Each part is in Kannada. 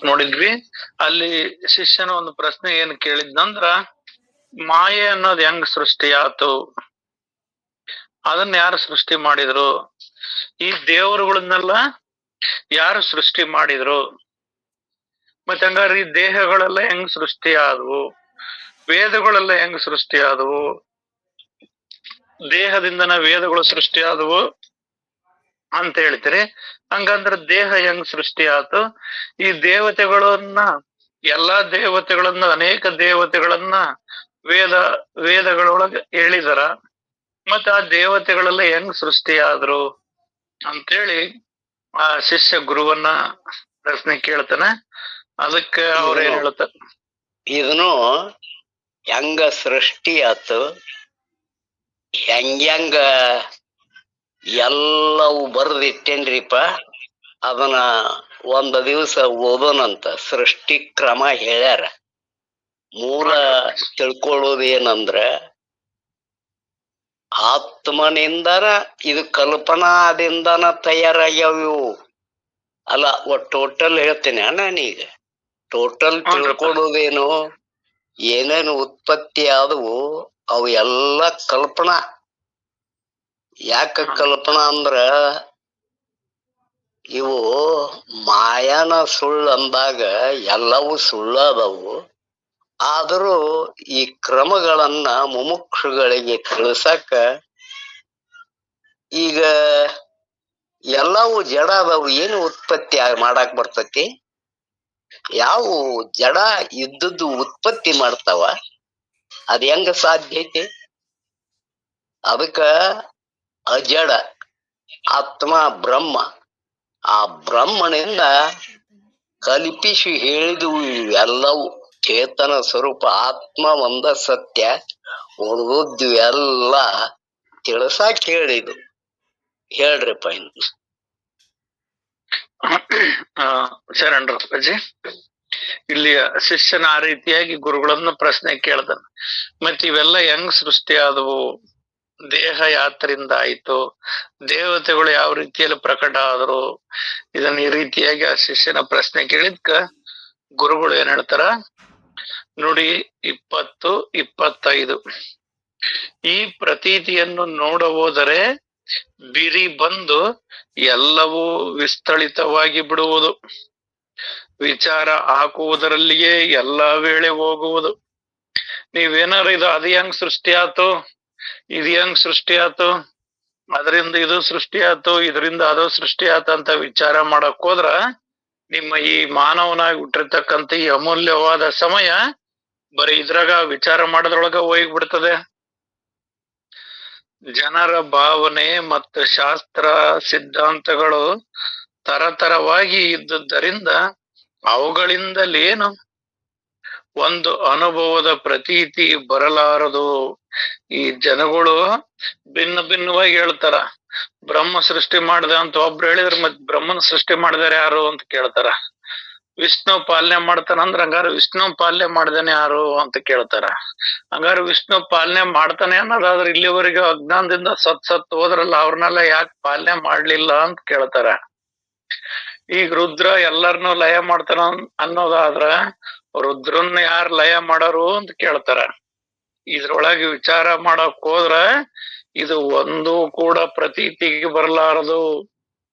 ನೋಡಿದ್ವಿ. ಅಲ್ಲಿ ಶಿಷ್ಯನ ಒಂದು ಪ್ರಶ್ನೆ ಏನ್ ಕೇಳಿದ್ನಂದ್ರ, ಮಾಯೆ ಅನ್ನೋದ್ ಹೆಂಗ್ ಸೃಷ್ಟಿ ಆತು, ಅದನ್ನ ಯಾರು ಸೃಷ್ಟಿ ಮಾಡಿದ್ರು, ಈ ದೇವರುಗಳನ್ನೆಲ್ಲ ಯಾರು ಸೃಷ್ಟಿ ಮಾಡಿದ್ರು, ಮತ್ತೆ ಹಂಗಾರೆ ಈ ದೇಹಗಳೆಲ್ಲ ಹೆಂಗ್ ಸೃಷ್ಟಿ ಆದವು, ವೇದಗಳೆಲ್ಲ ಹೆಂಗ್ ಸೃಷ್ಟಿ ಆದವು, ದೇಹದಿಂದನ ವೇದಗಳು ಸೃಷ್ಟಿ ಆದವು ಅಂತ ಹೇಳ್ತೀರಿ. ಹಂಗಂದ್ರ ದೇಹ ಹೆಂಗ್ ಸೃಷ್ಟಿ ಆತು, ಈ ದೇವತೆಗಳನ್ನ, ಎಲ್ಲಾ ದೇವತೆಗಳನ್ನ, ಅನೇಕ ದೇವತೆಗಳನ್ನ ವೇದಗಳೊಳಗ ಹೇಳಿದಾರ. ಮತ್ತ ಆ ದೇವತೆಗಳೆಲ್ಲ ಹೆಂಗ್ ಸೃಷ್ಟಿ ಆದ್ರು ಅಂತೇಳಿ ಆ ಶಿಷ್ಯ ಗುರುವನ್ನ ಪ್ರಶ್ನೆ ಕೇಳ್ತಾನೆ. ಅದಕ್ಕೆ ಅವ್ರ ಏನ್ ಹೇಳ್ತಾರ, ಇದನ್ನು ಹೆಂಗ ಸೃಷ್ಟಿ ಆತು, ಹೆಂಗ ಎಲ್ಲವೂ ಬರ್ದಿಟ್ಟೇನ್ರಿಪ್ಪ, ಅದನ್ನ ಒಂದ್ ದಿವಸ ಓದೋನಂತ. ಸೃಷ್ಟಿ ಕ್ರಮ ಹೇಳ್ಯಾರ. ಮೂಲ ತಿಳ್ಕೊಳ್ಳೋದೇನಂದ್ರ, ಆತ್ಮನಿಂದನ ಇದು ಕಲ್ಪನಾದಿಂದನ ತಯಾರಾಗ್ಯಾವ. ಅಲ್ಲ, ಟೋಟಲ್ ಹೇಳ್ತೇನೆ ನಾನೀಗ. ಟೋಟಲ್ ತಿಳ್ಕೊಳ್ಳೋದೇನು, ಏನೇನು ಉತ್ಪತ್ತಿ ಆದವು ಅವು ಎಲ್ಲ ಕಲ್ಪನಾ. ಯಾಕ ಕಲ್ಪನಾ ಅಂದ್ರ, ಇವು ಮಾಯಾನ ಸುಳ್ಳು ಅಂದಾಗ ಎಲ್ಲವೂ ಸುಳ್ಳಾದವು. ಆದರೂ ಈ ಕ್ರಮಗಳನ್ನ ಮುಮುಕ್ಷುಗಳಿಗೆ ತಿಳಿಸಕ ಈಗ ಎಲ್ಲವೂ ಜಡ ಅದಾವು, ಏನು ಉತ್ಪತ್ತಿ ಮಾಡಾಕ್ ಬರ್ತತಿ? ಯಾವ ಜಡ ಇದ್ದದ್ದು ಉತ್ಪತ್ತಿ ಮಾಡ್ತಾವ? ಅದ್ ಹೆಂಗ ಸಾಧ್ಯ ಐತಿ? ಅದಕ್ಕ ಅಜಡ ಆತ್ಮ ಬ್ರಹ್ಮ, ಆ ಬ್ರಹ್ಮನಿಂದ ಕಲ್ಪಿಸಿ ಹೇಳಿದವು ಇವೆಲ್ಲವೂ. ಚೇತನ ಸ್ವರೂಪ ಆತ್ಮ ಒಂದ ಸತ್ಯ, ಉಳಿದದ್ದು ಎಲ್ಲ ತಿಳ್ಸಾಕ್ ಹೇಳಿದು. ಹೇಳ್ರಿಪ್ಪ ಇನ್ನು. ಶರಣರು ಅಜ್ಜಿ, ಇಲ್ಲಿ ಶಿಷ್ಯನ ಆ ರೀತಿಯಾಗಿ ಗುರುಗಳನ್ನ ಪ್ರಶ್ನೆ ಕೇಳ್ತಾನೆ. ಮತ್ ಇವೆಲ್ಲ ಹೆಂಗ್ ಸೃಷ್ಟಿ ಆದವು, ದೇಹ ಯಾತ್ರಿಂದ ಆಯ್ತು, ದೇವತೆಗಳು ಯಾವ ರೀತಿಯಲ್ಲಿ ಪ್ರಕಟ ಆದ್ರು, ಇದನ್ನ ಈ ರೀತಿಯಾಗಿ ಆ ಶಿಷ್ಯನ ಪ್ರಶ್ನೆ ಕೇಳಿದ್ಕ ಗುರುಗಳು ಏನ್ ಹೇಳ್ತಾರ ನೋಡಿ. 20-25 ಈ ಪ್ರತೀತಿಯನ್ನು ನೋಡ ಹೋದರೆ ಬಿರಿ ಬಂದು ಎಲ್ಲವೂ ವಿಸ್ತಳಿತವಾಗಿ ಬಿಡುವುದು, ವಿಚಾರ ಹಾಕುವುದರಲ್ಲಿಯೇ ಎಲ್ಲಾ ವೇಳೆ ಹೋಗುವುದು. ನೀವೇನಾರ ಇದು ಅದು ಹೆಂಗ್ ಸೃಷ್ಟಿ ಆತು, ಇದು ಹೆಂಗ್ ಸೃಷ್ಟಿ ಆತು, ಅದರಿಂದ ಇದು ಸೃಷ್ಟಿ ಆತು, ಇದರಿಂದ ಅದು ಸೃಷ್ಟಿ ಆತ ಅಂತ ವಿಚಾರ ಮಾಡಕ್ ಹೋದ್ರ ನಿಮ್ಮ ಈ ಮಾನವನಾಗಿ ಹುಟ್ಟಿರ್ತಕ್ಕಂಥ ಈ ಅಮೂಲ್ಯವಾದ ಸಮಯ ಬರೀ ಇದ್ರಾಗ ವಿಚಾರ ಮಾಡೋದ್ರೊಳಗ ಹೋಗ್ಬಿಡ್ತದೆ. ಜನರ ಭಾವನೆ ಮತ್ತು ಶಾಸ್ತ್ರ ಸಿದ್ಧಾಂತಗಳು ತರತರವಾಗಿ ಇದ್ದುದರಿಂದ ಅವುಗಳಿಂದಲೇನು ಒಂದು ಅನುಭವದ ಪ್ರತೀತಿ ಬರಲಾರದು. ಈ ಜನಗಳು ಭಿನ್ನ ಭಿನ್ನವಾಗಿ ಹೇಳ್ತಾರ. ಬ್ರಹ್ಮ ಸೃಷ್ಟಿ ಮಾಡ್ದ ಅಂತ ಒಬ್ರು ಹೇಳಿದ್ರೆ, ಮತ್ ಬ್ರಹ್ಮನ ಸೃಷ್ಟಿ ಮಾಡಿದಾರೆ ಯಾರು ಅಂತ ಕೇಳ್ತಾರ. ವಿಷ್ಣು ಪಾಲನೆ ಮಾಡ್ತಾನಂದ್ರ ಹಂಗಾರ ವಿಷ್ಣು ಪಾಲನೆ ಮಾಡ್ದೇನೆ ಯಾರು ಅಂತ ಕೇಳ್ತಾರ. ಹಂಗಾರ ವಿಷ್ಣು ಪಾಲನೆ ಮಾಡ್ತಾನೆ ಅನ್ನೋದಾದ್ರೆ ಇಲ್ಲಿವರೆಗೆ ಅಜ್ಞಾನದಿಂದ ಸತ್ ಹೋದ್ರಲ್ಲ, ಅವ್ರನ್ನೆಲ್ಲ ಯಾಕೆ ಪಾಲನೆ ಮಾಡ್ಲಿಲ್ಲ ಅಂತ ಕೇಳ್ತಾರ. ಈಗ ರುದ್ರ ಎಲ್ಲರನ್ನೂ ಲಯ ಮಾಡ್ತಾನ ಅನ್ನೋದಾದ್ರ ರುದ್ರನ್ನ ಯಾರು ಲಯ ಮಾಡೋರು ಅಂತ ಕೇಳ್ತಾರ. ಇದ್ರೊಳಗೆ ವಿಚಾರ ಮಾಡಕ್ ಹೋದ್ರ ಇದು ಒಂದು ಕೂಡ ಪ್ರತೀತಿಗೆ ಬರಲಾರದು,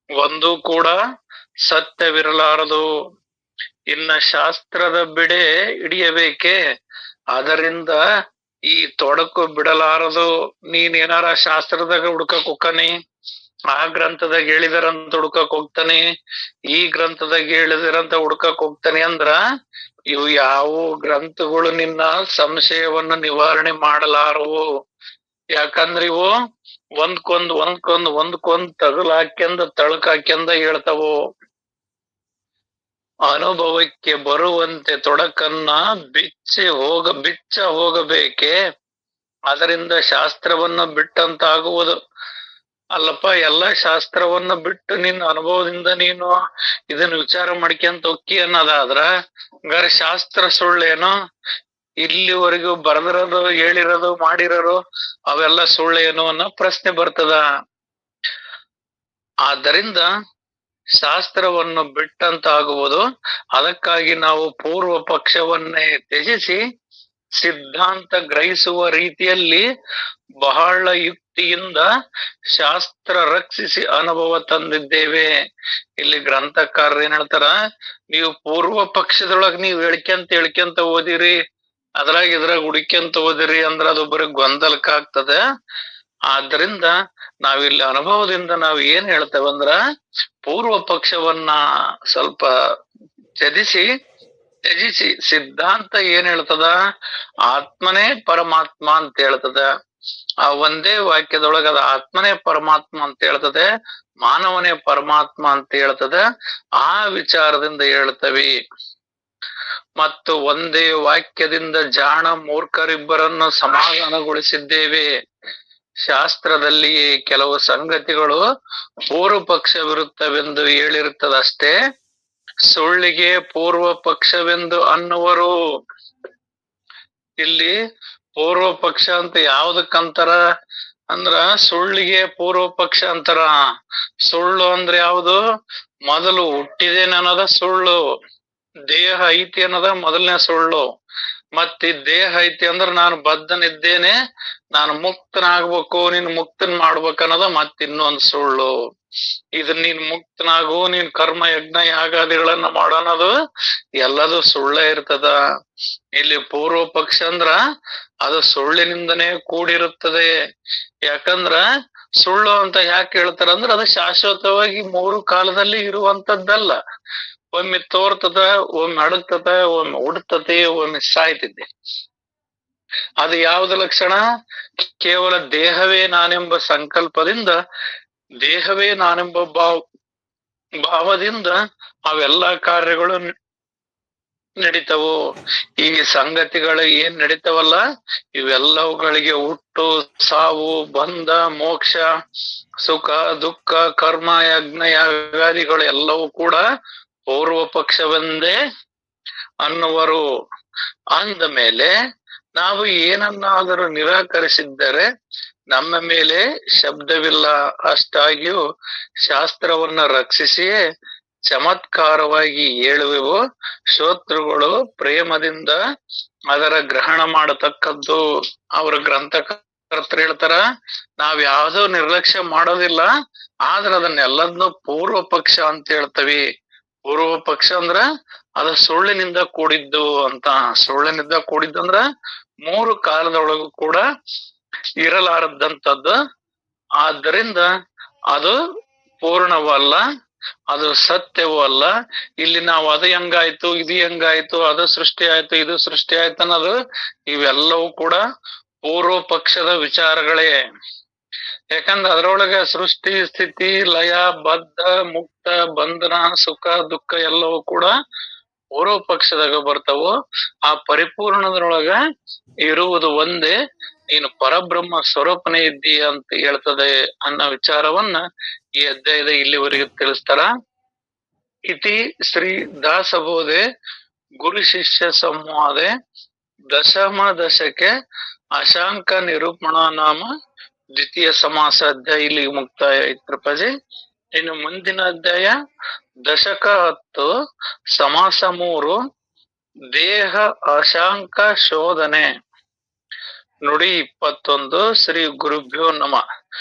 ಒಂದು ಕೂಡ ಸತ್ಯವಿರಲಾರದು. ಇನ್ನ ಶಾಸ್ತ್ರದ ಬಿಡೆ ಹಿಡಿಯಬೇಕೆ, ಅದರಿಂದ ಈ ತೊಡಕು ಬಿಡಲಾರದು. ನೀನ್ ಏನಾರ ಶಾಸ್ತ್ರದಾಗ ಹುಡ್ಕಕ್ ಹೋಗ್ತಾನೆ, ಆ ಗ್ರಂಥದಾಗ ಹೇಳಿದಾರಂತ ಹುಡ್ಕಕ್ ಹೋಗ್ತಾನೆ, ಈ ಗ್ರಂಥದಾಗ ಹೇಳಿದಾರಂತ ಹುಡ್ಕಕ್ ಹೋಗ್ತಾನೆ ಅಂದ್ರ ಇವು ಯಾವ ಗ್ರಂಥಗಳು ನಿನ್ನ ಸಂಶಯವನ್ನು ನಿವಾರಣೆ ಮಾಡಲಾರವು. ಯಾಕಂದ್ರ ಇವು ಒಂದ್ಕೊಂದ್ ತಗಲ್ ಹಾಕ್ಯಂದ ತಳಕ್ ಹಾಕ್ಯಂದ ಹೇಳ್ತಾವು. ಅನುಭವಕ್ಕೆ ಬರುವಂತೆ ತೊಡಕನ್ನ ಬಿಚ್ಚ ಹೋಗಬೇಕೆ, ಅದರಿಂದ ಶಾಸ್ತ್ರವನ್ನ ಬಿಟ್ಟಂತಾಗುವುದು. ಅಲ್ಲಪ್ಪ, ಎಲ್ಲ ಶಾಸ್ತ್ರವನ್ನ ಬಿಟ್ಟು ನಿನ್ನ ಅನುಭವದಿಂದ ನೀನು ಇದನ್ನ ವಿಚಾರ ಮಾಡ್ಕೊಂತ ಹೊಕ್ಕಿ ಅನ್ನೋದಾದ್ರ ಹಂಗಾರ ಶಾಸ್ತ್ರ ಸುಳ್ಳೇನು? ಇಲ್ಲಿವರೆಗೂ ಬರೆದಿರೋದು, ಹೇಳಿರೋದು, ಮಾಡಿರೋರು ಅವೆಲ್ಲ ಸುಳ್ಳೇನು ಅನ್ನೋ ಪ್ರಶ್ನೆ ಬರ್ತದ. ಆದ್ದರಿಂದ ಶಾಸ್ತ್ರವನ್ನು ಬಿಟ್ಟಂತಾಗುವುದು. ಅದಕ್ಕಾಗಿ ನಾವು ಪೂರ್ವ ಪಕ್ಷವನ್ನೇ ತ್ಯಜಿಸಿ ಸಿದ್ಧಾಂತ ಗ್ರಹಿಸುವ ರೀತಿಯಲ್ಲಿ ಬಹಳ ಯುಕ್ತಿಯಿಂದ ಶಾಸ್ತ್ರ ರಕ್ಷಿಸಿ ಅನುಭವ ತಂದಿದ್ದೇವೆ. ಇಲ್ಲಿ ಗ್ರಂಥಕಾರರು ಏನ್ ಹೇಳ್ತಾರ, ನೀವು ಪೂರ್ವ ಪಕ್ಷದೊಳಗ್ ನೀವು ಹೇಳ್ಕೊಂತ ಓದಿರಿ, ಇದ್ರಾಗ ಹುಡುಕ್ಯಂತ ಓದಿರಿ ಅಂದ್ರ ಅದು ಬರೀ ಗೊಂದಲಕ್ಕ ಆಗ್ತದೆ. ಆದ್ರಿಂದ ನಾವಿಲ್ಲಿ ಅನುಭವದಿಂದ ನಾವು ಏನ್ ಹೇಳ್ತೇವಂದ್ರ, ಪೂರ್ವ ಪಕ್ಷವನ್ನ ಸ್ವಲ್ಪ ತ್ಯಜಿಸಿ ಸಿದ್ಧಾಂತ ಏನ್ ಹೇಳ್ತದ, ಆತ್ಮನೇ ಪರಮಾತ್ಮ ಅಂತ ಹೇಳ್ತದ. ಆ ಒಂದೇ ವಾಕ್ಯದೊಳಗ ಅದ ಆತ್ಮನೇ ಪರಮಾತ್ಮ ಅಂತ ಹೇಳ್ತದೆ, ಮಾನವನೇ ಪರಮಾತ್ಮ ಅಂತ ಹೇಳ್ತದೆ. ಆ ವಿಚಾರದಿಂದ ಹೇಳ್ತವಿ. ಮತ್ತು ಒಂದೇ ವಾಕ್ಯದಿಂದ ಜಾಣ ಮೂರ್ಖರಿಬ್ಬರನ್ನು ಸಮಾಧಾನಗೊಳಿಸಿದ್ದೇವೆ. ಶಾಸ್ತ್ರದಲ್ಲಿಯೇ ಕೆಲವು ಸಂಗತಿಗಳು ಪೂರ್ವ ಪಕ್ಷವಿರುತ್ತವೆಂದು ಹೇಳಿರುತ್ತದಷ್ಟೇ, ಸುಳ್ಳಿಗೆ ಪೂರ್ವ ಪಕ್ಷವೆಂದು ಅನ್ನುವರು. ಇಲ್ಲಿ ಪೂರ್ವ ಪಕ್ಷ ಅಂತ ಯಾವ್ದಕ್ಕಂತಾರ ಅಂದ್ರ, ಸುಳ್ಳಿಗೆ ಪೂರ್ವ ಪಕ್ಷ ಅಂತಾರ. ಸುಳ್ಳು ಅಂದ್ರೆ ಯಾವುದು? ಮೊದಲು ಹುಟ್ಟಿದೇನೆ ಅನ್ನೋದ ಸುಳ್ಳು. ದೇಹ ಐತಿ ಅನ್ನೋದ ಮೊದಲನೇ ಸುಳ್ಳು. ಮತ್ ಈ ದೇಹ ಐತಿ ಅಂದ್ರ ನಾನು ಬದ್ಧನಿದ್ದೇನೆ, ನಾನು ಮುಕ್ತನಾಗ್ಬೇಕು, ನೀನ್ ಮುಕ್ತನ್ ಮಾಡ್ಬೇಕ ಅನ್ನೋದ ಮತ್ ಇನ್ನೊಂದ್ ಸುಳ್ಳು. ಇದನ್ ನೀನ್ ಮುಕ್ತನಾಗು, ನೀನ್ ಕರ್ಮ ಯಜ್ಞ ಯಾಗಾದಿಗಳನ್ನ ಮಾಡೋಣದು ಎಲ್ಲದು ಸುಳ್ಳೇ ಇರ್ತದ. ಇಲ್ಲಿ ಪೂರ್ವ ಪಕ್ಷ ಅಂದ್ರ ಅದು ಸುಳ್ಳಿನಿಂದನೇ ಕೂಡಿರುತ್ತದೆ. ಯಾಕಂದ್ರ ಸುಳ್ಳು ಅಂತ ಯಾಕೆ ಹೇಳ್ತಾರ ಅಂದ್ರ, ಅದು ಶಾಶ್ವತವಾಗಿ ಮೂರು ಕಾಲದಲ್ಲಿ ಇರುವಂತದ್ದಲ್ಲ. ಒಮ್ಮೆ ತೋರ್ತದ, ಒಮ್ಮೆ ಅಡಗ್ತದ, ಒಮ್ಮೆ ಉಡ್ತದೆ, ಒಮ್ಮೆ ಸಾಯ್ತಿದ್ದೆ. ಅದು ಯಾವ್ದು ಲಕ್ಷಣ? ಕೇವಲ ದೇಹವೇ ನಾನೆಂಬ ಸಂಕಲ್ಪದಿಂದ, ದೇಹವೇ ನಾನೆಂಬ ಭಾವದಿಂದ ಅವೆಲ್ಲಾ ಕಾರ್ಯಗಳು ನಡೀತವು. ಈ ಸಂಗತಿಗಳು ಏನ್ ನಡೀತವಲ್ಲ, ಇವೆಲ್ಲವುಗಳಿಗೆ ಹುಟ್ಟು, ಸಾವು, ಬಂಧ, ಮೋಕ್ಷ, ಸುಖ, ದುಃಖ, ಕರ್ಮ, ಯಜ್ಞ ಯಾಗಾದಿಗಳು ಎಲ್ಲವೂ ಕೂಡ ಪೂರ್ವ ಪಕ್ಷವೆಂದೇ ಅನ್ನುವರು. ಅಂದ ಮೇಲೆ ನಾವು ಏನನ್ನಾದರೂ ನಿರಾಕರಿಸಿದ್ದರೆ ನಮ್ಮ ಮೇಲೆ ಶಬ್ದವಿಲ್ಲ. ಅಷ್ಟಾಗಿಯೂ ಶಾಸ್ತ್ರವನ್ನ ರಕ್ಷಿಸಿಯೇ ಚಮತ್ಕಾರವಾಗಿ ಹೇಳುವೆವು. ಶ್ರೋತೃಗಳು ಪ್ರೇಮದಿಂದ ಅದರ ಗ್ರಹಣ ಮಾಡತಕ್ಕದ್ದು. ಅವ್ರ ಗ್ರಂಥಕರ್ತರು ಹೇಳ್ತಾರ, ನಾವ್ ಯಾವ್ದೋ ನಿರ್ಲಕ್ಷ್ಯ ಮಾಡೋದಿಲ್ಲ, ಆದ್ರ ಅದನ್ನೆಲ್ಲದನ್ನು ಪೂರ್ವ ಪಕ್ಷ ಅಂತ ಹೇಳ್ತವಿ. ಪೂರ್ವ ಪಕ್ಷ ಅಂದ್ರ ಅದು ಸುಳ್ಳಿನಿಂದ ಕೂಡಿದ್ದು ಅಂತ. ಸುಳ್ಳಿನಿಂದ ಕೂಡಿದ್ದಂದ್ರ ಮೂರು ಕಾಲದೊಳಗೂ ಕೂಡ ಇರಲಾರದಂಥದ್ದು. ಆದ್ದರಿಂದ ಅದು ಪೂರ್ಣವಲ್ಲ, ಅದು ಸತ್ಯವೂ ಅಲ್ಲ. ಇಲ್ಲಿ ನಾವು ಅದು ಹೆಂಗಾಯ್ತು, ಇದು ಹೆಂಗಾಯ್ತು, ಅದು ಸೃಷ್ಟಿ ಆಯ್ತು, ಇದು ಸೃಷ್ಟಿ ಆಯ್ತು ಅನ್ನೋದು ಇವೆಲ್ಲವೂ ಕೂಡ ಪೂರ್ವ ಪಕ್ಷದ ವಿಚಾರಗಳೇ. ಯಾಕಂದ್ರೆ ಅದರೊಳಗೆ ಸೃಷ್ಟಿ, ಸ್ಥಿತಿ, ಲಯ, ಬದ್ಧ, ಮುಕ್ತ, ಬಂಧನ, ಸುಖ, ದುಃಖ ಎಲ್ಲವೂ ಕೂಡ ಪೂರ್ವ ಪಕ್ಷದಾಗ ಬರ್ತಾವು. ಆ ಪರಿಪೂರ್ಣದೊಳಗ ಇರುವುದು ಒಂದೇ, ನೀನು ಪರಬ್ರಹ್ಮ ಸ್ವರೂಪನೇ ಇದ್ದೀ ಅಂತ ಹೇಳ್ತದೆ ಅನ್ನೋ ವಿಚಾರವನ್ನ ಈ ಅಧ್ಯಾಯದ ಇಲ್ಲಿವರೆಗೆ ತಿಳಿಸ್ತಾರ. ಇತಿ ಶ್ರೀ ದಾಸಬೋಧೆ ಗುರು ಶಿಷ್ಯ ಸಂವಾದೆ ದಶಮ ದಶಕೆ ಅಶಾಂಕ ನಿರೂಪಣಾ ನಾಮ ದ್ವಿತೀಯ ಸಮಾಸ ಅಧ್ಯಾಯ ಇಲ್ಲಿಗೆ ಮುಕ್ತಾಯ ಐತ್ರಪಜಿ. ಇನ್ನು ಮುಂದಿನ ಅಧ್ಯಾಯ ದಶಕ 10 ಸಮಾಸ 3 ದೇಹ ಅಶಾಂಕ ಶೋಧನೆ. ನುಡಿ 21 ಶ್ರೀ ಗುರುಭ್ಯೋ ನಮಃ.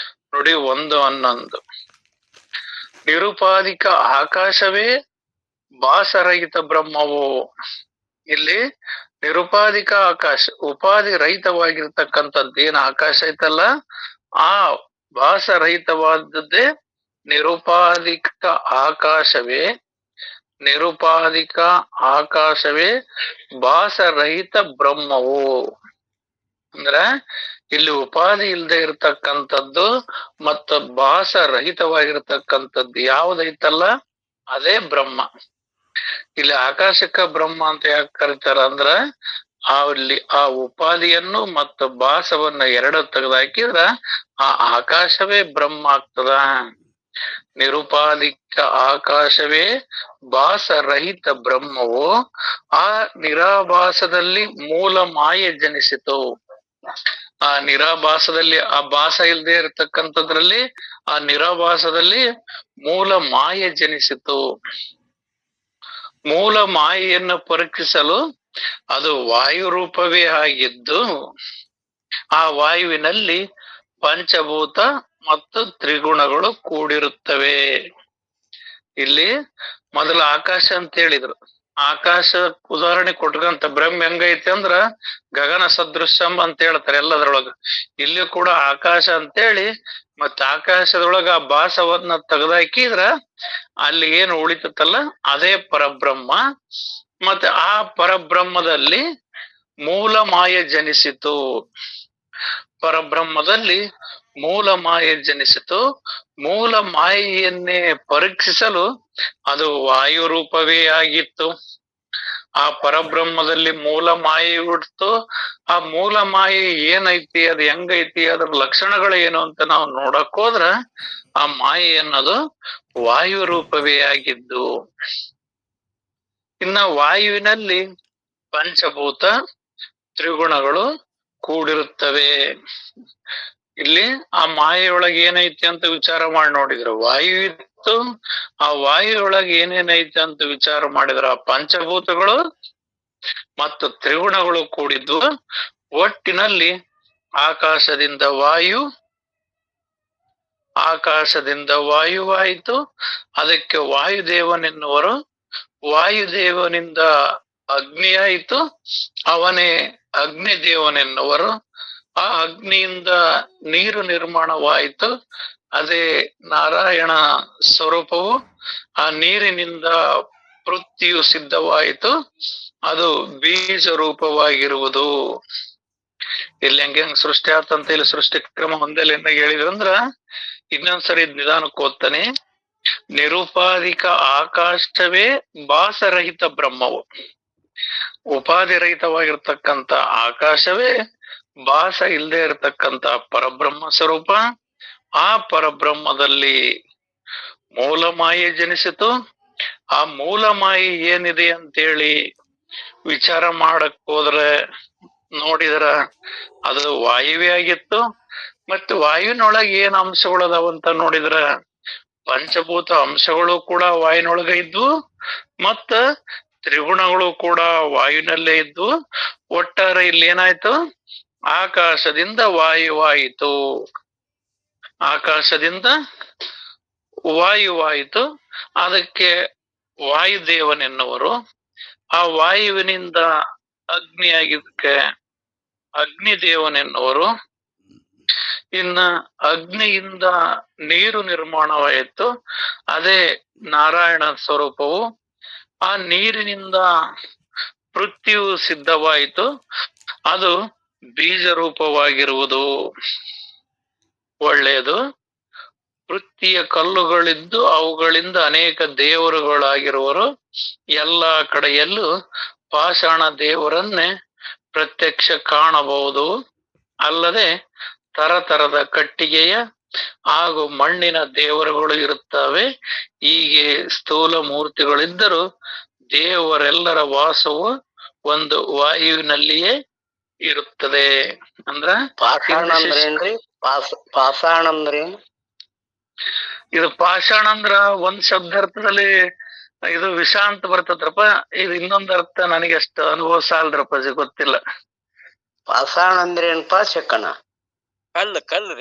ನುಡಿ 1:11 ನಿರುಪಾಧಿಕ ಆಕಾಶವೇ ಭಾಸರಹಿತ ಬ್ರಹ್ಮವು. ಇಲ್ಲಿ ನಿರುಪಾಧಿಕ ಆಕಾಶ, ಉಪಾಧಿ ರಹಿತವಾಗಿರ್ತಕ್ಕಂಥದ್ದು ಏನ್ ಆಕಾಶ ಐತಲ್ಲ, ಆ ಭಾಸರಹಿತವಾದದ್ದೇ ನಿರುಪಾಧಿಕ ಆಕಾಶವೇ. ನಿರುಪಾಧಿಕ ಆಕಾಶವೇ ಭಾಸರಹಿತ ಬ್ರಹ್ಮವು. ಅಂದ್ರ ಇಲ್ಲಿ ಉಪಾಧಿ ಇಲ್ಲದೆ ಇರ್ತಕ್ಕಂಥದ್ದು ಮತ್ತ ಭಾಸರಹಿತವಾಗಿರ್ತಕ್ಕಂಥದ್ದು ಯಾವ್ದೈತಲ್ಲ ಅದೇ ಬ್ರಹ್ಮ. ಇಲ್ಲಿ ಆಕಾಶಕ್ಕ ಬ್ರಹ್ಮ ಅಂತ ಯಾಕೆ ಕರೀತಾರ ಅಂದ್ರ, ಅಲ್ಲಿ ಆ ಉಪಾಧಿಯನ್ನು ಮತ್ತು ಭಾಸವನ್ನ ಎರಡು ತೆಗೆದಾಕಿದ್ರ ಆ ಆಕಾಶವೇ ಬ್ರಹ್ಮ ಆಗ್ತದ. ನಿರುಪಾಧಿಕ ಆಕಾಶವೇ ಭಾಸರಹಿತ ಬ್ರಹ್ಮವು. ಆ ನಿರಾಭಾಸದಲ್ಲಿ ಮೂಲ ಮಾಯೆ ಜನಿಸಿತು. ಆ ನಿರಾಭಾಸದಲ್ಲಿ ಆ ಭಾಸ ಇಲ್ಲದೆ ಇರತಕ್ಕಂಥದ್ರಲ್ಲಿ ಆ ನಿರಾಭಾಸದಲ್ಲಿ ಮೂಲ ಮಾಯೆ ಜನಿಸಿತು. ಮೂಲ ಮಾಯೆಯನ್ನು ಪರೀಕ್ಷಿಸಲು ಅದು ವಾಯು ರೂಪವೇ ಆಗಿದ್ದು, ಆ ವಾಯುವಿನಲ್ಲಿ ಪಂಚಭೂತ ಮತ್ತು ತ್ರಿಗುಣಗಳು ಕೂಡಿರುತ್ತವೆ. ಇಲ್ಲಿ ಮೊದಲ ಆಕಾಶ ಅಂತ ಹೇಳಿದ್ರು. ಆಕಾಶ ಉದಾಹರಣೆ ಕೊಟ್ಕಂತ ಬ್ರಹ್ಮ ಹೆಂಗೈತಿ ಅಂದ್ರ ಗಗನ ಸದೃಶಂ ಅಂತ ಹೇಳ್ತಾರೆ ಎಲ್ಲದ್ರೊಳಗ. ಇಲ್ಲಿ ಕೂಡ ಆಕಾಶ ಅಂತೇಳಿ ಮತ್ತ ಆಕಾಶದೊಳಗ ಆ ಭಾಸವನ್ನ ತೆಗೆದಾಕಿದ್ರ ಅಲ್ಲಿ ಏನು ಉಳಿತತ್ತಲ್ಲ ಅದೇ ಪರಬ್ರಹ್ಮ. ಮತ್ತೆ ಆ ಪರಬ್ರಹ್ಮದಲ್ಲಿ ಮೂಲ ಮಾಯೆ ಜನಿಸಿತು. ಪರಬ್ರಹ್ಮದಲ್ಲಿ ಮೂಲ ಮಾಯೆ ಜನಿಸಿತು. ಮೂಲ ಮಾಯೆಯನ್ನೇ ಪರೀಕ್ಷಿಸಲು ಅದು ವಾಯು ರೂಪವೇ ಆಗಿತ್ತು. ಆ ಪರಬ್ರಹ್ಮದಲ್ಲಿ ಮೂಲ ಮಾಯೆ ಹುಟ್ಟಿತು. ಆ ಮೂಲ ಮಾಯೆ ಏನೈತಿ, ಅದು ಹೆಂಗೈತಿ, ಅದ್ರ ಲಕ್ಷಣಗಳು ಏನು ಅಂತ ನಾವು ನೋಡಕ್ ಹೋದ್ರ ಆ ಮಾಯೆ ಅನ್ನೋದು ವಾಯು ರೂಪವೇ ಆಗಿದ್ದು. ಇನ್ನ ವಾಯುವಿನಲ್ಲಿ ಪಂಚಭೂತ ತ್ರಿಗುಣಗಳು ಕೂಡಿರುತ್ತವೆ. ಇಲ್ಲಿ ಆ ಮಾಯೆಯೊಳಗೆ ಏನೈತಿ ಅಂತ ವಿಚಾರ ಮಾಡಿ ನೋಡಿದ್ರು. ವಾಯು ಇತ್ತು, ಆ ವಾಯುವೊಳಗೆ ಏನೇನೈತಿ ಅಂತ ವಿಚಾರ ಮಾಡಿದ್ರ ಆ ಪಂಚಭೂತಗಳು ಮತ್ತು ತ್ರಿಗುಣಗಳು ಕೂಡಿದ್ವು. ಒಟ್ಟಿನಲ್ಲಿ ಆಕಾಶದಿಂದ ವಾಯು, ಆಕಾಶದಿಂದ ವಾಯುವಾಯಿತು. ಅದಕ್ಕೆ ವಾಯುದೇವನೆನ್ನುವರು. ವಾಯುದೇವನಿಂದ ಅಗ್ನಿಯಾಯಿತು, ಅವನೇ ಅಗ್ನಿದೇವನೆನ್ನುವರು. ಆ ಅಗ್ನಿಯಿಂದ ನೀರು ನಿರ್ಮಾಣವಾಯಿತು, ಅದೇ ನಾರಾಯಣ ಸ್ವರೂಪವು. ಆ ನೀರಿನಿಂದ ಪೃಥ್ವಿಯು ಸಿದ್ಧವಾಯಿತು, ಅದು ಬೀಜ ರೂಪವಾಗಿರುವುದು. ಇಲ್ಲಿ ಹೆಂಗ ಸೃಷ್ಟಿ ಆತಂತ ಇಲ್ಲಿ ಸೃಷ್ಟಿ ಕ್ರಮ ಒಂದೆಲ್ಲ ಹೇಳಿದ್ರಂದ್ರ ಇನ್ನೊಂದ್ಸರಿ ನಿಧಾನಕ್ಕೆ ಓದ್ತಾನೆ. ನಿರುಪಾಧಿಕ ಆಕಾಶವೇ ಭಾಸರಹಿತ ಬ್ರಹ್ಮವು. ಉಪಾಧಿರಹಿತವಾಗಿರ್ತಕ್ಕಂಥ ಆಕಾಶವೇ ಭಾಸ ಇಲ್ಲದೆ ಇರತಕ್ಕಂತ ಪರಬ್ರಹ್ಮ ಸ್ವರೂಪ. ಆ ಪರಬ್ರಹ್ಮದಲ್ಲಿ ಮೂಲ ಮಾಯೆ ಜನಿಸಿತು. ಆ ಮೂಲ ಮಾಯೆ ಏನಿದೆ ಅಂತೇಳಿ ವಿಚಾರ ಮಾಡಕ್ ಹೋದ್ರೆ ನೋಡಿದ್ರ ಅದು ವಾಯುವೇ ಆಗಿತ್ತು. ಮತ್ತೆ ವಾಯುವಿನೊಳಗೆ ಏನ್ ಅಂಶಗಳು ಅದಾವಂತ ನೋಡಿದ್ರ ಪಂಚಭೂತ ಅಂಶಗಳು ಕೂಡ ವಾಯುವಿನೊಳಗೆ ಇದ್ವು, ಮತ್ತ ತ್ರಿಗುಣಗಳು ಕೂಡ ವಾಯುವಿನಲ್ಲೇ ಇದ್ವು. ಒಟ್ಟಾರೆ ಇಲ್ಲಿ ಏನಾಯ್ತು, ಆಕಾಶದಿಂದ ವಾಯುವಾಯಿತು, ಆಕಾಶದಿಂದ ವಾಯುವಾಯಿತು. ಅದಕ್ಕೆ ವಾಯುದೇವನೆನ್ನುವರು. ಆ ವಾಯುವಿನಿಂದ ಅಗ್ನಿಯಾಗಿದ್ದಕ್ಕೆ ಅಗ್ನಿದೇವನೆನ್ನುವರು. ಇನ್ನ ಅಗ್ನಿಯಿಂದ ನೀರು ನಿರ್ಮಾಣವಾಯಿತು, ಅದೇ ನಾರಾಯಣ ಸ್ವರೂಪವು. ಆ ನೀರಿನಿಂದ ಪೃಥ್ವಿಯು ಸಿದ್ಧವಾಯಿತು, ಅದು ಬೀಜ ರೂಪವಾಗಿರುವುದು. ಒಳ್ಳೆಯದು. ಪೃಥ್ವಿಯ ಕಲ್ಲುಗಳಿದ್ದು ಅವುಗಳಿಂದ ಅನೇಕ ದೇವರುಗಳಾಗಿರುವರು. ಎಲ್ಲಾ ಕಡೆಯಲ್ಲೂ ಪಾಷಾಣ ದೇವರನ್ನೇ ಪ್ರತ್ಯಕ್ಷ ಕಾಣಬಹುದು. ಅಲ್ಲದೆ ತರತರದ ಕಟ್ಟಿಗೆಯ ಹಾಗೂ ಮಣ್ಣಿನ ದೇವರುಗಳು ಇರುತ್ತವೆ. ಹೀಗೆ ಸ್ಥೂಲ ಮೂರ್ತಿಗಳಿದ್ದರೂ ದೇವರೆಲ್ಲರ ವಾಸವು ಒಂದು ವಾಯುವಿನಲ್ಲಿಯೇ ಇರುತ್ತದೆ. ಅಂದ್ರ ಪಾಷಾಣ ಅಂದ್ರೇನ್ರಿ? ಪಾಷಾಣ ಅಂದ್ರೇನು? ಇದು ಪಾಷಾಣ ಅಂದ್ರ ಒಂದ್ ಶಬ್ದಾರ್ಥದಲ್ಲಿ ಇದು ವಿಷ ಅಂತ ಬರ್ತದ್ರಪ್ಪ. ಇದು ಇನ್ನೊಂದ್ ಅರ್ಥ ನನಗೆ ಅಷ್ಟು ಅನುಭವ ಸಾಲದ್ರಪ್ಪ, ಗೊತ್ತಿಲ್ಲ. ಪಾಷಾಣ ಅಂದ್ರೇನ್ಪ ಶಕನ? ಕಲ್ಲು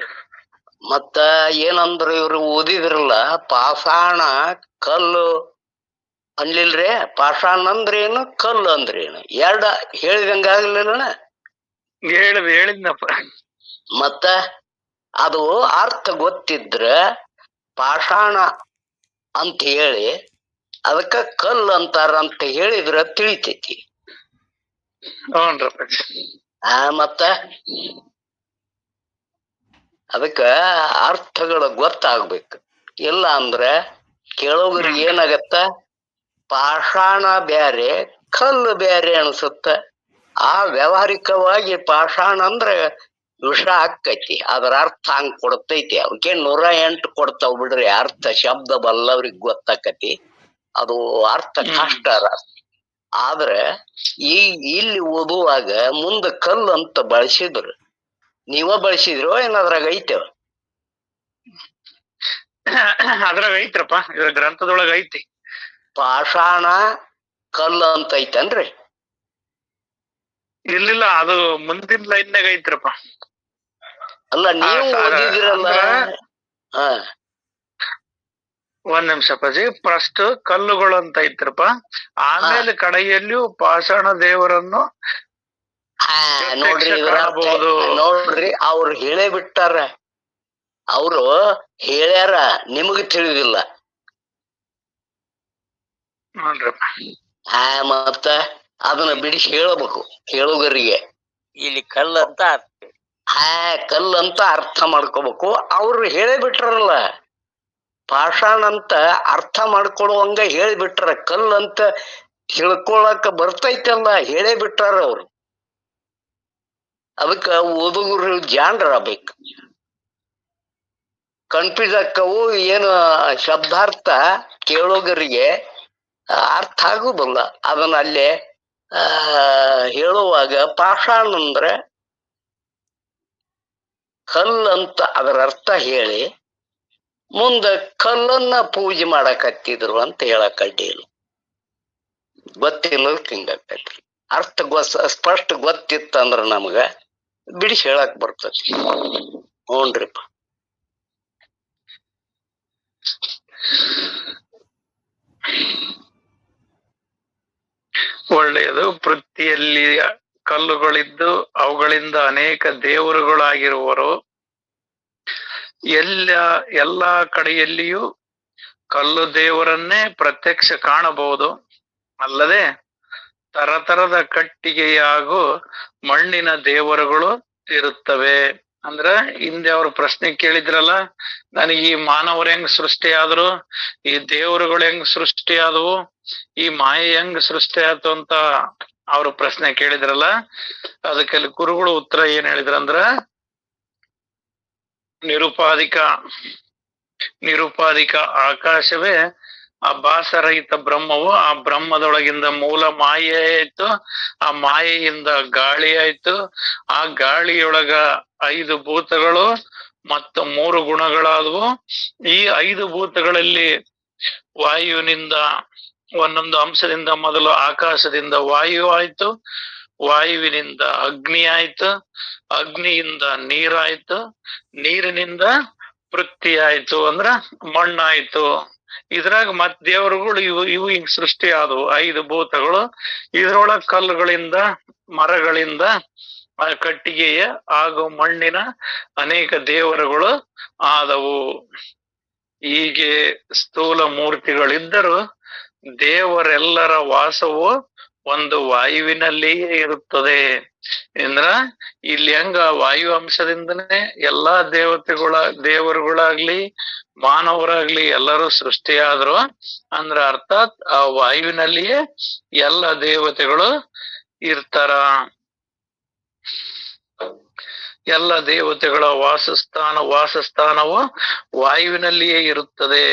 ಮತ್ತ ಏನಂದ್ರು ಇವ್ರು ಓದಿದ್ರಲ್ಲ, ಪಾಷಾಣ ಕಲ್ಲು ಅನ್ಲಿಲ್ರಿ. ಪಾಷಾಣ ಅಂದ್ರೇನು, ಕಲ್ಲು ಅಂದ್ರೇನು? ಎರಡ ಹೇಳಿದಂಗ ಆಗ್ಲಿಲ್ಲ. ಹೇಳಿದ್ನಪ್ಪ. ಮತ್ತ ಅದು ಅರ್ಥ ಗೊತ್ತಿದ್ರ ಪಾಷಾಣ ಅಂತ ಹೇಳಿ ಅದಕ್ಕ ಕಲ್ಲು ಅಂತಾರ ಅಂತ ಹೇಳಿದ್ರ ತಿಳಿತೈತಿ. ಹ್ಞೂನ್ರಪ್ಪ. ಮತ್ತ ಅದಕ್ಕ ಅರ್ಥಗಳು ಗೊತ್ತಾಗ್ಬೇಕು. ಇಲ್ಲ ಅಂದ್ರೆ ಕೇಳೋದ್ರಿಗೆ ಏನಾಗತ್ತ, ಪಾಷಾಣ ಬ್ಯಾರೆ ಕಲ್ಲು ಬ್ಯಾರೆ ಅನ್ಸುತ್ತ. ಆ ವ್ಯಾವಹಾರಿಕವಾಗಿ ಪಾಷಾಣ ಅಂದ್ರೆ ವಿಷ ಆಕ್ಕೈತಿ, ಅದರ ಅರ್ಥ ಹಂಗ್ ಕೊಡ್ತೈತಿ. ಅವಕ್ಕೆ 108 ಕೊಡ್ತಾವ್ ಬಿಡ್ರಿ ಅರ್ಥ. ಶಬ್ದ ಬಲ್ಲವ್ರಿಗೆ ಗೊತ್ತಾಕತಿ, ಅದು ಅರ್ಥ ಕಷ್ಟ. ಆದ್ರೆ ಇಲ್ಲಿ ಓದುವಾಗ ಮುಂದ ಕಲ್ಲು ಅಂತ ಬಳಸಿದ್ರು. ನೀವ ಬಳಸಿದ್ರು ಏನಾದ್ರಾಗ ಐತೆ? ಅದ್ರಾಗ ಐತ್ರಪ್ಪ, ಇದ್ರ ಗ್ರಂಥದೊಳಗ ಐತಿ. ಪಾಷಾಣ ಕಲ್ಲು ಅಂತ ಐತನ್ರಿ? ಇಲ್ಲಿಲ್ಲ, ಅದು ಮುಂದಿನ ಲೈನ್ಯಾಗ ಐತ್ರಪ್ಪ. ಅಲ್ಲ ನೀವು ಓದಿದಿರಲ್ಲ. ಹ ಒಂದ್ ನಿಮಿಷ ಅಪ್ಪಾಜಿ. ಫಸ್ಟ್ ಕಲ್ಲುಗಳು ಅಂತ ಐತ್ರಪ್ಪ, ಆಮೇಲೆ ಕಡೆಯಲ್ಲಿಯೂ ಪಾಷಾಣ ದೇವರನ್ನು ನೋಡ್ರಿ ಕಾಣಬಹುದು. ನೋಡ್ರಿ, ಅವ್ರು ಹೇಳೇ ಬಿಟ್ಟಾರ. ಅವರು ಹೇಳ್ಯಾರ, ನಿಮಗ್ ತಿಳಿದಿಲ್ಲ. ನೋಡ್ರಪ್ಪ, ಮತ್ತ ಅದನ್ನ ಬಿಡಿಸಿ ಹೇಳಬೇಕು ಕೇಳುಗರಿಗೆ. ಇಲ್ಲಿ ಕಲ್ಲು ಅಂತ ಅರ್ಥ. ಕಲ್ಲಂತ ಅರ್ಥ ಮಾಡ್ಕೋಬೇಕು. ಅವ್ರು ಹೇಳೇ ಬಿಟ್ರಲ್ಲ, ಪಾಷಾಣ ಅಂತ ಅರ್ಥ ಮಾಡ್ಕೊಳ್ಳುವಂಗ ಹೇಳಿಬಿಟ್ರ. ಕಲ್ಲಂತ ತಿಳ್ಕೊಳಕ ಬರ್ತೈತಲ್ಲ, ಹೇಳೇ ಬಿಟ್ಟಾರ ಅವ್ರು. ಅದಕ್ಕ ಓದುಗರು ಜಾಣರಾಗಬೇಕು. ಕನ್ಫ್ಯೂಸ್ ಅಕ್ಕವು ಏನು ಶಬ್ದಾರ್ಥ ಕೇಳುಗರಿಗೆ ಅರ್ಥ ಆಗುದಿಲ್ಲ. ಅದನ್ನ ಅಲ್ಲೇ ಹೇಳುವಾಗ ಪಾಷಾಣ ಅಂದ್ರೆ ಕಲ್ಲಂತ ಅದರ ಅರ್ಥ ಹೇಳಿ ಮುಂದ ಕಲ್ಲನ್ನ ಪೂಜೆ ಮಾಡಕತ್ತಿದ್ರು ಅಂತ ಹೇಳಕ್ ಅಡ್ಡಿಲ್ಲ. ಗೊತ್ತಿಲ್ಲ ಹಿಂಗಾಕೈತ್ರಿ. ಅರ್ಥ ಸ್ಪಷ್ಟ ಗೊತ್ತಿತ್ತಂದ್ರ ನಮ್ಗ ಬಿಡಿಸಿ ಹೇಳಕ್ ಬರ್ತೈತಿ. ಹ್ಞೂನ್ರಿಪ್ಪ. ಒಳ್ಳೆಯದು. ಪೃಥ್ವಿಯಲ್ಲಿ ಕಲ್ಲುಗಳಿದ್ದು ಅವುಗಳಿಂದ ಅನೇಕ ದೇವರುಗಳಾಗಿರುವರು. ಎಲ್ಲಾ ಕಡೆಯಲ್ಲಿಯೂ ಕಲ್ಲು ದೇವರನ್ನೇ ಪ್ರತ್ಯಕ್ಷ ಕಾಣಬಹುದು. ಅಲ್ಲದೆ ತರತರದ ಕಟ್ಟಿಗೆಯ ಹಾಗೂ ಮಣ್ಣಿನ ದೇವರುಗಳು ಇರುತ್ತವೆ. ಅಂದ್ರ ಹಿಂದೆ ಅವ್ರು ಪ್ರಶ್ನೆ ಕೇಳಿದ್ರಲ್ಲ, ನನಗೆ ಈ ಮಾನವರು ಹೆಂಗ್ ಸೃಷ್ಟಿ ಆದ್ರು, ಈ ದೇವರುಗಳು ಹೆಂಗ್ ಸೃಷ್ಟಿ ಆದವು, ಈ ಮಾಯೆ ಹೆಂಗ್ ಸೃಷ್ಟಿ ಆಯ್ತು ಅಂತ ಅವ್ರು ಪ್ರಶ್ನೆ ಕೇಳಿದ್ರಲ್ಲ, ಅದಕ್ಕೆ ಗುರುಗಳು ಉತ್ತರ ಏನ್ ಹೇಳಿದ್ರಂದ್ರ, ನಿರುಪಾಧಿಕ ಆಕಾಶವೇ ಆ ಭಾಸರಹಿತ ಬ್ರಹ್ಮವು, ಆ ಬ್ರಹ್ಮದೊಳಗಿಂದ ಮೂಲ ಮಾಯೆ ಆಯ್ತು, ಆ ಮಾಯೆಯಿಂದ ಗಾಳಿ ಆಯ್ತು, ಆ ಗಾಳಿಯೊಳಗ 5 ಭೂತಗಳು ಮತ್ತು 3 ಗುಣಗಳಾದವು. ಈ 5 ಭೂತಗಳಲ್ಲಿ ವಾಯುವಿನಿಂದ ಒಂದೊಂದು ಅಂಶದಿಂದ ಮೊದಲು ಆಕಾಶದಿಂದ ವಾಯು ಆಯ್ತು, ವಾಯುವಿನಿಂದ ಅಗ್ನಿ ಆಯ್ತು, ಅಗ್ನಿಯಿಂದ ನೀರಾಯ್ತು, ನೀರಿನಿಂದ ಪೃಥ್ವಿ ಆಯ್ತು, ಅಂದ್ರ ಮಣ್ಣಾಯ್ತು. ಇದ್ರಾಗ ಮತ್ ದೇವರುಗಳು ಇವು ಹಿಂಗ್ ಸೃಷ್ಟಿ ಆದವು 5 ಭೂತಗಳು. ಇದ್ರೊಳಗ ಕಲ್ಲುಗಳಿಂದ, ಮರಗಳಿಂದ, ಕಟ್ಟಿಗೆಯ ಹಾಗೂ ಮಣ್ಣಿನ ಅನೇಕ ದೇವರುಗಳು ಆದವು. ಹೀಗೆ ಸ್ಥೂಲ ಮೂರ್ತಿಗಳಿದ್ದರೂ ದೇವರೆಲ್ಲರ ವಾಸವು ಒಂದು ವಾಯುವಿನಲ್ಲಿಯೇ ಇರುತ್ತದೆ. ಅಂದ್ರ ಇಲ್ಲಿ ಹೆಂಗ ವಾಯು ಅಂಶದಿಂದನೇ ಎಲ್ಲಾ ದೇವರುಗಳಾಗ್ಲಿ ಮಾನವರಾಗ್ಲಿ ಎಲ್ಲರೂ ಸೃಷ್ಟಿಯಾದ್ರು ಅಂದ್ರ ಅರ್ಥಾತ್ ಆ ವಾಯುವಿನಲ್ಲಿಯೇ ಎಲ್ಲ ದೇವತೆಗಳು ಇರ್ತಾರ. ಎಲ್ಲ ದೇವತೆಗಳ ವಾಸಸ್ಥಾನವು ವಾಯುವಿನಲ್ಲಿಯೇ ಇರುತ್ತದೆ.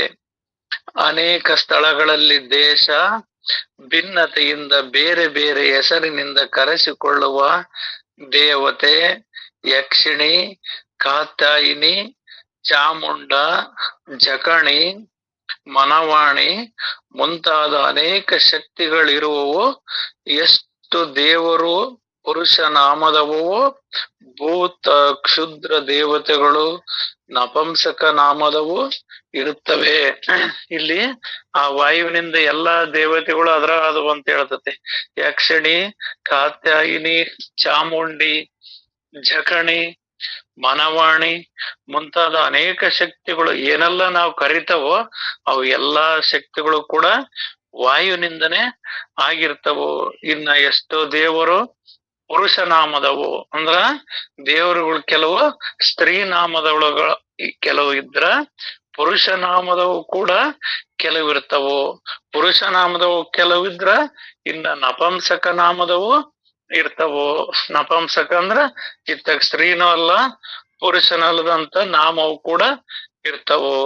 ಅನೇಕ ಸ್ಥಳಗಳಲ್ಲಿ ದೇಶ ಭಿನ್ನತೆಯಿಂದ ಬೇರೆ ಬೇರೆ ಹೆಸರಿನಿಂದ ಕರೆಸಿಕೊಳ್ಳುವ ದೇವತೆ ಯಕ್ಷಿಣಿ, ಕಾತ್ಯಾಯಿನಿ, ಚಾಮುಂಡ, ಜಕಣಿ, ಮನವಾಣಿ ಮುಂತಾದ ಅನೇಕ ಶಕ್ತಿಗಳಿರುವವು. ಎಷ್ಟು ದೇವರು ಪುರುಷ ನಾಮದವೋ ಭೂತ ಕ್ಷುದ್ರ ದೇವತೆಗಳು ನಪಂಸಕ ನಾಮದವು ಇರುತ್ತವೆ. ಇಲ್ಲಿ ಆ ವಾಯುವಿನಿಂದ ಎಲ್ಲಾ ದೇವತೆಗಳು ಅದರ ಅದು ಅಂತ ಹೇಳ್ತತೆ. ಯಕ್ಷಿಣಿ, ಕಾತ್ಯಾಯಿನಿ, ಚಾಮುಂಡಿ, ಜಕಣಿ, ಮನವಾಣಿ ಮುಂತಾದ ಅನೇಕ ಶಕ್ತಿಗಳು ಏನೆಲ್ಲ ನಾವು ಕರಿತವೋ ಅವು ಎಲ್ಲಾ ಶಕ್ತಿಗಳು ಕೂಡ ವಾಯುವಿನಿಂದನೇ ಆಗಿರ್ತವು. ಇನ್ನ ಎಷ್ಟೋ ದೇವರು ಪುರುಷ ನಾಮದವು, ಅಂದ್ರ ದೇವರುಗಳು ಕೆಲವು ಸ್ತ್ರೀ ನಾಮದೊಳಗ ಕೆಲವು ಇದ್ರ, ಪುರುಷ ನಾಮದವು ಕೂಡ ಕೆಲವು ಇರ್ತವು. ಪುರುಷ ನಾಮದವು ಕೆಲವಿದ್ರ ಇನ್ನ ನಪಂಸಕ ನಾಮದವು ಇರ್ತವು. ನಪಂಸಕ ಅಂದ್ರ ಇತ್ತಾಗ ಸ್ತ್ರೀನೂ ಅಲ್ಲ ಪುರುಷನಲ್ಲದಂತ ನಾಮವು ಕೂಡ ಇರ್ತವು.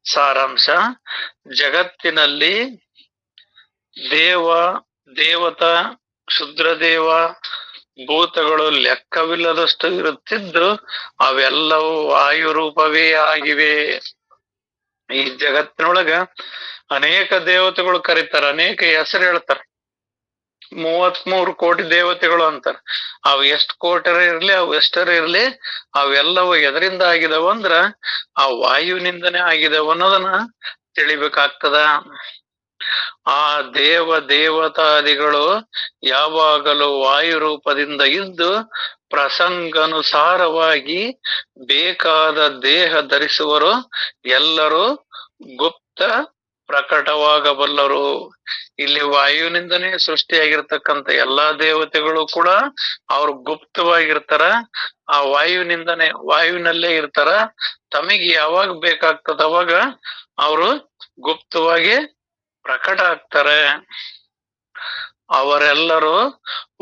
ಸಾರಾಂಶ: ಜಗತ್ತಿನಲ್ಲಿ ದೇವತಾ ಕ್ಷುದ್ರದೇವ ಭೂತಗಳು ಲೆಕ್ಕವಿಲ್ಲದಷ್ಟು ಇರುತ್ತಿದ್ದು ಅವೆಲ್ಲವೂ ವಾಯು ರೂಪವೇ ಆಗಿವೆ. ಈ ಜಗತ್ತಿನೊಳಗ ಅನೇಕ ದೇವತೆಗಳು ಕರೀತಾರ, ಅನೇಕ ಹೆಸರು ಹೇಳ್ತಾರ. 33 ಕೋಟಿ ದೇವತೆಗಳು ಅಂತಾರ. ಅವ್ ಎಷ್ಟ್ ಕೋಟರ ಇರ್ಲಿ, ಅವ್ ಎಷ್ಟರ ಇರ್ಲಿ, ಅವೆಲ್ಲವೂ ಎದರಿಂದ ಆಗಿದಾವ ಅಂದ್ರ ಆ ವಾಯುವಿನಿಂದನೇ ಆಗಿದಾವ ಅನ್ನೋದನ್ನ ತಿಳಿಬೇಕಾಗ್ತದ. ಆ ದೇವತಾದಿಗಳು ಯಾವಾಗಲೂ ವಾಯು ರೂಪದಿಂದ ಇದ್ದು ಪ್ರಸಂಗಾನುಸಾರವಾಗಿ ಬೇಕಾದ ದೇಹ ಧರಿಸುವರು. ಎಲ್ಲರೂ ಗುಪ್ತ ಪ್ರಕಟವಾಗಬಲ್ಲರು. ಇಲ್ಲಿ ವಾಯುವಿನಿಂದನೇ ಸೃಷ್ಟಿಯಾಗಿರ್ತಕ್ಕಂಥ ಎಲ್ಲಾ ದೇವತೆಗಳು ಕೂಡ ಅವ್ರು ಗುಪ್ತವಾಗಿರ್ತಾರ. ಆ ವಾಯುವಿನಲ್ಲೇ ಇರ್ತಾರ. ತಮಗೆ ಯಾವಾಗ ಬೇಕಾಗ್ತದ ಅವಾಗ ಅವರು ಗುಪ್ತವಾಗಿ ಪ್ರಕಟ ಆಗ್ತಾರೆ. ಅವರೆಲ್ಲರೂ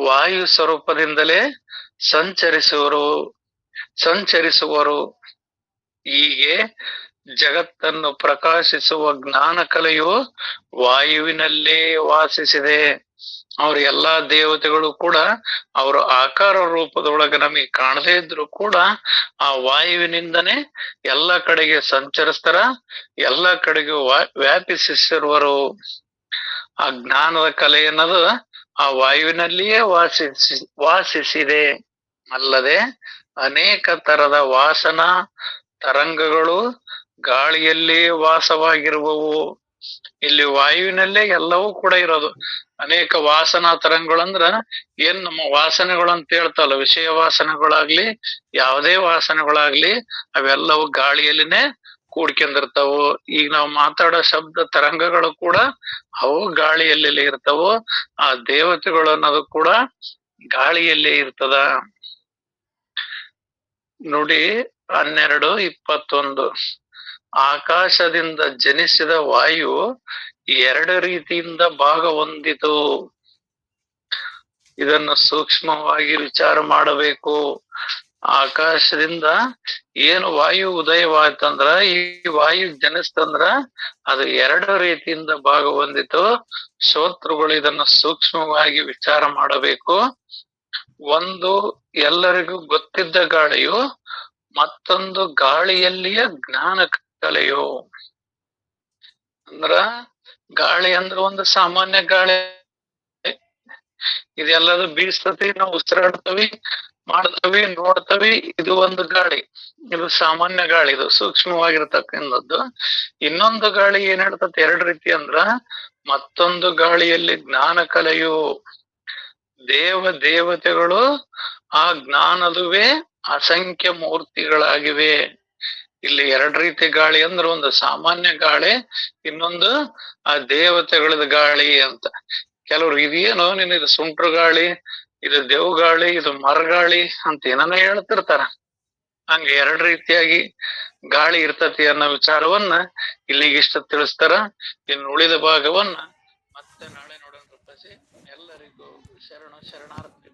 ವಾಯು ಸ್ವರೂಪದಿಂದಲೇ ಸಂಚರಿಸುವರು. ಹೀಗೆ ಜಗತ್ತನ್ನು ಪ್ರಕಾಶಿಸುವ ಜ್ಞಾನ ಕಲೆಯು ವಾಯುವಿನಲ್ಲೇ ವಾಸಿಸಿದೆ. ಅವ್ರ ಎಲ್ಲಾ ದೇವತೆಗಳು ಕೂಡ ಅವ್ರ ಆಕಾರ ರೂಪದೊಳಗೆ ನಮಗೆ ಕಾಣದೇ ಇದ್ರು ಕೂಡ ಆ ವಾಯುವಿನಿಂದನೇ ಎಲ್ಲ ಕಡೆಗೆ ಸಂಚರಿಸ್ತಾರ, ಎಲ್ಲ ಕಡೆಗೂ ವ್ಯಾಪಿಸಿರುವರು. ಆ ಜ್ಞಾನದ ಕಲೆ ಅನ್ನೋದು ಆ ವಾಯುವಿನಲ್ಲಿಯೇ ವಾಸಿಸಿದೆ. ಅಲ್ಲದೆ ಅನೇಕ ತರದ ವಾಸನಾ ತರಂಗಗಳು ಗಾಳಿಯಲ್ಲಿ ವಾಸವಾಗಿರುವವು. ಇಲ್ಲಿ ವಾಯುವಿನಲ್ಲೇ ಎಲ್ಲವೂ ಕೂಡ ಇರೋದು. ಅನೇಕ ವಾಸನಾ ತರಂಗಗಳಂದ್ರ ಏನ್ ನಮ್ಮ ವಾಸನೆಗಳು ಅಂತ ಹೇಳ್ತಲ್ಲ, ವಿಷಯ ವಾಸನೆಗಳಾಗ್ಲಿ ಯಾವುದೇ ವಾಸನೆಗಳಾಗ್ಲಿ ಅವೆಲ್ಲವೂ ಗಾಳಿಯಲ್ಲಿನೇ ಕೂಡ್ಕೊಂಡಿರ್ತಾವು. ಈಗ ನಾವು ಮಾತಾಡೋ ಶಬ್ದ ತರಂಗಗಳು ಕೂಡ ಅವು ಗಾಳಿಯಲ್ಲಿ ಇರ್ತಾವು. ಆ ದೇವತೆಗಳು ಅನ್ನೋದು ಕೂಡ ಗಾಳಿಯಲ್ಲೇ ಇರ್ತದ. ನೋಡಿ 12:21 ಆಕಾಶದಿಂದ ಜನಿಸಿದ ವಾಯು 2 ರೀತಿಯಿಂದ ಭಾಗ ಹೊಂದಿತು. ಇದನ್ನು ಸೂಕ್ಷ್ಮವಾಗಿ ವಿಚಾರ ಮಾಡಬೇಕು. ಆಕಾಶದಿಂದ ಏನು ವಾಯು ಉದಯವಾಯ್ತಂದ್ರ, ಈ ವಾಯು ಜನಿಸ್ತಂದ್ರ ಅದು 2 ರೀತಿಯಿಂದ ಭಾಗ ಹೊಂದಿತು. ಶ್ರೋತೃಗಳು ಇದನ್ನು ಸೂಕ್ಷ್ಮವಾಗಿ ವಿಚಾರ ಮಾಡಬೇಕು. ಒಂದು ಎಲ್ಲರಿಗೂ ಗೊತ್ತಿದ್ದ ಗಾಳಿಯು, ಮತ್ತೊಂದು ಗಾಳಿಯಲ್ಲಿಯ ಜ್ಞಾನ ಕಲೆಯು. ಅಂದ್ರ ಗಾಳಿ ಅಂದ್ರೆ ಒಂದು ಸಾಮಾನ್ಯ ಗಾಳಿ, ಇದೆಲ್ಲದು ಬೀಸ್ತತಿ, ನಾವು ಉಸಿರಾಡ್ತವಿ, ಮಾಡ್ತವಿ, ನೋಡ್ತವಿ. ಇದು ಒಂದು ಗಾಳಿ, ಇದು ಸಾಮಾನ್ಯ ಗಾಳಿ, ಇದು ಸೂಕ್ಷ್ಮವಾಗಿರ್ತಕ್ಕಂಥದ್ದು. ಇನ್ನೊಂದು ಗಾಳಿ ಏನ್ ಹೇಳ್ತತಿ 2 ರೀತಿ ಅಂದ್ರ, ಮತ್ತೊಂದು ಗಾಳಿಯಲ್ಲಿ ಜ್ಞಾನ ಕಲೆಯು. ದೇವತೆಗಳು ಆ ಜ್ಞಾನದುವೇ ಅಸಂಖ್ಯ ಮೂರ್ತಿಗಳಾಗಿವೆ. ಇಲ್ಲಿ 2 ರೀತಿ ಗಾಳಿ ಅಂದ್ರೆ ಒಂದು ಸಾಮಾನ್ಯ ಗಾಳಿ, ಇನ್ನೊಂದು ಆ ದೇವತೆಗಳದ ಗಾಳಿ ಅಂತ. ಕೆಲವ್ರು ಇದೇನು ಇದು ಸುಂಟ್ರ ಗಾಳಿ, ಇದು ದೇವ್ಗಾಳಿ, ಇದು ಮರಗಾಳಿ ಅಂತ ಏನಾನ ಹೇಳ್ತಿರ್ತಾರ. ಹಂಗ 2 ರೀತಿಯಾಗಿ ಗಾಳಿ ಇರ್ತತಿ ಅನ್ನೋ ವಿಚಾರವನ್ನ ಇಲ್ಲಿಗಿಷ್ಟ ತಿಳಿಸ್ತಾರ. ಇನ್ನು ಉಳಿದ ಭಾಗವನ್ನ ಮತ್ತೆ ನಾಳೆ ನೋಡೋಣ. ಎಲ್ಲರಿಗೂ ಶರಣಾರ್ಥಿ.